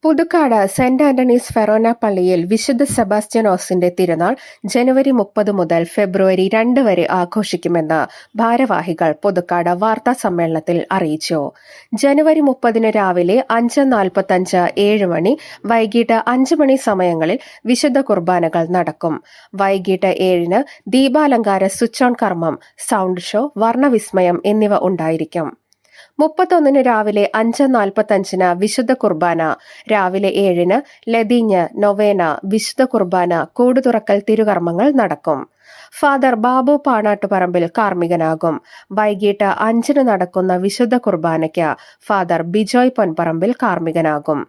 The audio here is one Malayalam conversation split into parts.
പുതുക്കാട് സെന്റ് ആന്റണീസ് ഫെറോന പള്ളിയിൽ വിശുദ്ധ സെബാസ്റ്റ്യനോസിന്റെ തിരുനാൾ ജനുവരി 30 മുതൽ ഫെബ്രുവരി 2 വരെ ആഘോഷിക്കുമെന്ന് ഭാരവാഹികൾ പുതുക്കാട് വാർത്താ സമ്മേളനത്തിൽ അറിയിച്ചു. ജനുവരി 30 രാവിലെ 5:45, 7 മണി, വൈകിട്ട് 5 മണി സമയങ്ങളിൽ വിശുദ്ധ കുർബാനകൾ നടക്കും. വൈകിട്ട് 7-ന് ദീപാലങ്കാര സ്വിച്ച് ഓൺ കർമ്മം, സൗണ്ട് ഷോ, വർണ്ണവിസ്മയം എന്നിവ ഉണ്ടായിരിക്കും. 31-ന് രാവിലെ 5:45-ന് വിശുദ്ധ കുർബാന, രാവിലെ 7-ന് ലതീഞ്ഞ്, നൊവേന, വിശുദ്ധ കുർബാന, കൂടുതുറക്കൽ തിരുകർമ്മങ്ങൾ നടക്കും. ഫാദർ ബാബു പാണാട്ടുപറമ്പിൽ കാർമ്മികനാകും. വൈകിട്ട് 5-ന് നടക്കുന്ന വിശുദ്ധ കുർബാനയ്ക്ക് ഫാദർ ബിജോയ് പൊൻപറമ്പിൽ കാർമ്മികനാകും.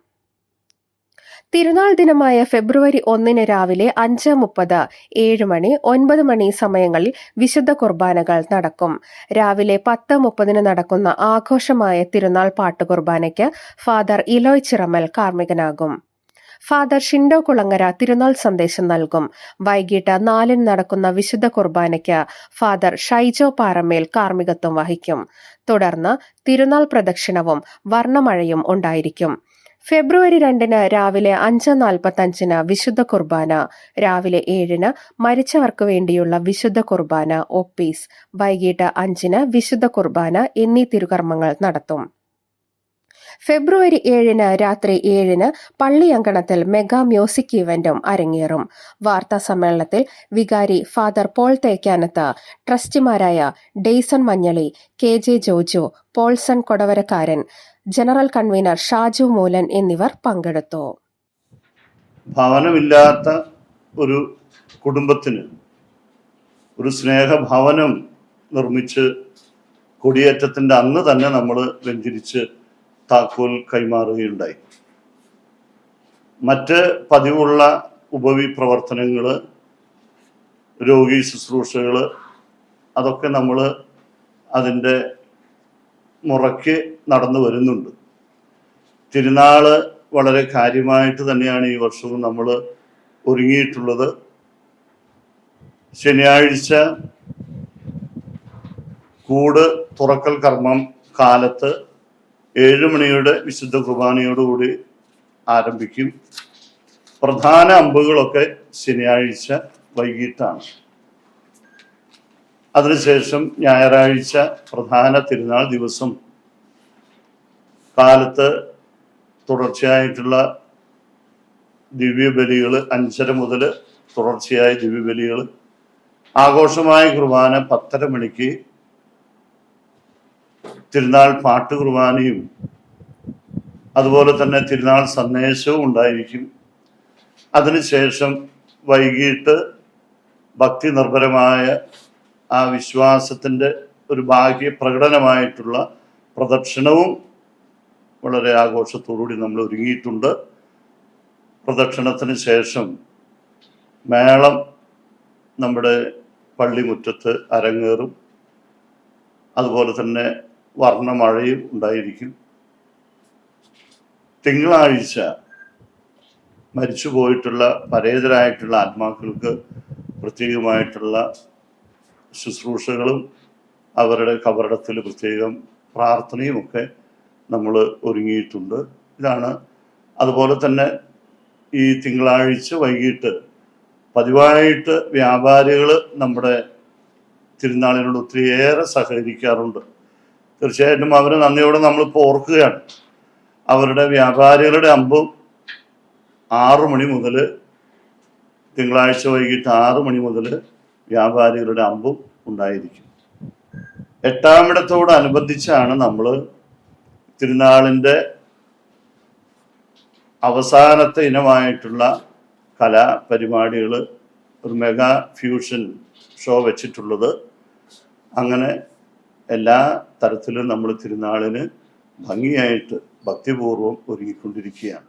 തിരുനാൾ ദിനമായ ഫെബ്രുവരി 1-ന് രാവിലെ 5:30, 7 മണി, 9 മണി സമയങ്ങളിൽ വിശുദ്ധ കുർബാനകൾ നടക്കും. രാവിലെ 10:30-ന് നടക്കുന്ന ആഘോഷമായ തിരുനാൾ പാട്ടുകുർബാനയ്ക്ക് ഫാദർ ഇലോയ് ചിറമൽ കാർമ്മികനാകും. ഫാദർ ഷിൻഡോ കുളങ്ങര തിരുനാൾ സന്ദേശം നൽകും. വൈകിട്ട് 4-ന് നടക്കുന്ന വിശുദ്ധ കുർബാനയ്ക്ക് ഫാദർ ഷൈജോ പാറമേൽ കാർമ്മികത്വം വഹിക്കും. തുടർന്ന് തിരുനാൾ പ്രദക്ഷിണവും വർണ്ണമഴയും ഉണ്ടായിരിക്കും. ഫെബ്രുവരി 2-ന് രാവിലെ 5:45-ന് വിശുദ്ധ കുർബാന, രാവിലെ 7-ന് മരിച്ചവർക്ക് വേണ്ടിയുള്ള വിശുദ്ധ കുർബാന, ഒപ്പീസ്, വൈകിട്ട് 5-ന് വിശുദ്ധ കുർബാന എന്നീ തിരുകർമ്മങ്ങൾ നടത്തും. ഫെബ്രുവരി 7-ന് രാത്രി 7-ന് പള്ളി അങ്കണത്തിൽ മെഗാ മ്യൂസിക് ഇവന്റും അരങ്ങേറും. വാർത്താ സമ്മേളനത്തിൽ വികാരി ഫാദർ പോൾ തേക്കാനത്ത്, ട്രസ്റ്റിമാരായ Dayson Manjali, KJ Joju, Paulson Kodavarakkaran, general convener Shaju Moolan എന്നിവർ പങ്കെടുത്തു. ഭവനമില്ലാത്ത ഒരു കുടുംബത്തിന് ഒരു സ്നേഹഭവനം നിർമ്മിച്ച് കൊടിയേറ്റത്തിൻ്റെ അന്ന് തന്നെ നമ്മൾ വെഞ്ചരിച്ച് താക്കോൽ കൈമാറുകയുണ്ടായി. മറ്റ് പതിവുള്ള ഉപവിപ്രവർത്തനങ്ങൾ, രോഗി ശുശ്രൂഷകൾ, അതൊക്കെ നമ്മൾ അതിൻ്റെ മുറയ്ക്ക് നടന്നു വരുന്നുണ്ട്. തിരുനാള് വളരെ കാര്യമായിട്ട് തന്നെയാണ് ഈ വർഷവും നമ്മൾ ഒരുങ്ങിയിട്ടുള്ളത്. ശനിയാഴ്ച കൂട് തുറക്കൽ കർമ്മം കാലത്ത് 7 മണിയുടെ വിശുദ്ധ കുർബാനയോടുകൂടി ആരംഭിക്കും. പ്രധാന അമ്പുകളൊക്കെ ശനിയാഴ്ച വൈകിട്ടാണ്. അതിനുശേഷം ഞായറാഴ്ച പ്രധാന തിരുനാൾ ദിവസം കാലത്ത് തുടർച്ചയായിട്ടുള്ള ദിവ്യബലികൾ, 5:30 മുതൽ തുടർച്ചയായ ദിവ്യബലികൾ, ആഘോഷമായ കുർബാന 10:30 മണിക്ക്, തിരുനാൾ പാട്ട് കുർബാനയും അതുപോലെ തന്നെ തിരുനാൾ സന്ദേശവും ഉണ്ടായിരിക്കും. അതിനുശേഷം വൈകിട്ട് ഭക്തി നിർഭരമായ ആ വിശ്വാസത്തിൻ്റെ ഒരു ബാഹ്യ പ്രകടനമായിട്ടുള്ള പ്രദക്ഷിണവും വളരെ ആഘോഷത്തോടുകൂടി നമ്മൾ ഒരുങ്ങിയിട്ടുണ്ട്. പ്രദക്ഷിണത്തിന് ശേഷം മേളം നമ്മുടെ പള്ളിമുറ്റത്ത് അരങ്ങേറും. അതുപോലെ തന്നെ വർണ്ണമഴയും ഉണ്ടായിരിക്കും. തിങ്കളാഴ്ച മരിച്ചുപോയിട്ടുള്ള പരേതരായിട്ടുള്ള ആത്മാക്കൾക്ക് പ്രത്യേകമായിട്ടുള്ള ശുശ്രൂഷകളും അവരുടെ കബറിടത്തിൽ പ്രത്യേകം പ്രാർത്ഥനയുമൊക്കെ നമ്മൾ ഒരുങ്ങിയിട്ടുണ്ട്. ഇതാണ്. അതുപോലെ തന്നെ ഈ തിങ്കളാഴ്ച വൈകിട്ട് പതിവായിട്ട് വ്യാപാരികൾ നമ്മുടെ തിരുനാളിനോട് ഒത്തിരിയേറെ സഹകരിക്കാറുണ്ട്. തീർച്ചയായിട്ടും അവരെ നന്ദിയോടെ നമ്മളിപ്പോൾ ഓർക്കുകയാണ്. അവരുടെ വ്യാപാരികളുടെ അമ്പും 6 മണി മുതൽ, തിങ്കളാഴ്ച വൈകിട്ട് 6 മണി മുതൽ വ്യാപാരികളുടെ അമ്പും ഉണ്ടായിരിക്കും. 8-ാമിടത്തോടനുബന്ധിച്ചാണ് നമ്മൾ തിരുനാളിൻ്റെ അവസാനത്തെ ഇനമായിട്ടുള്ള കലാപരിപാടികൾ, ഒരു മെഗാ ഫ്യൂഷൻ ഷോ വെച്ചിട്ടുള്ളത്. അങ്ങനെ എല്ലാ തരത്തിലും നമ്മൾ തിരുനാളിന് ഭംഗിയായിട്ട് ഭക്തിപൂർവ്വം ഒരുങ്ങിക്കൊണ്ടിരിക്കുകയാണ്.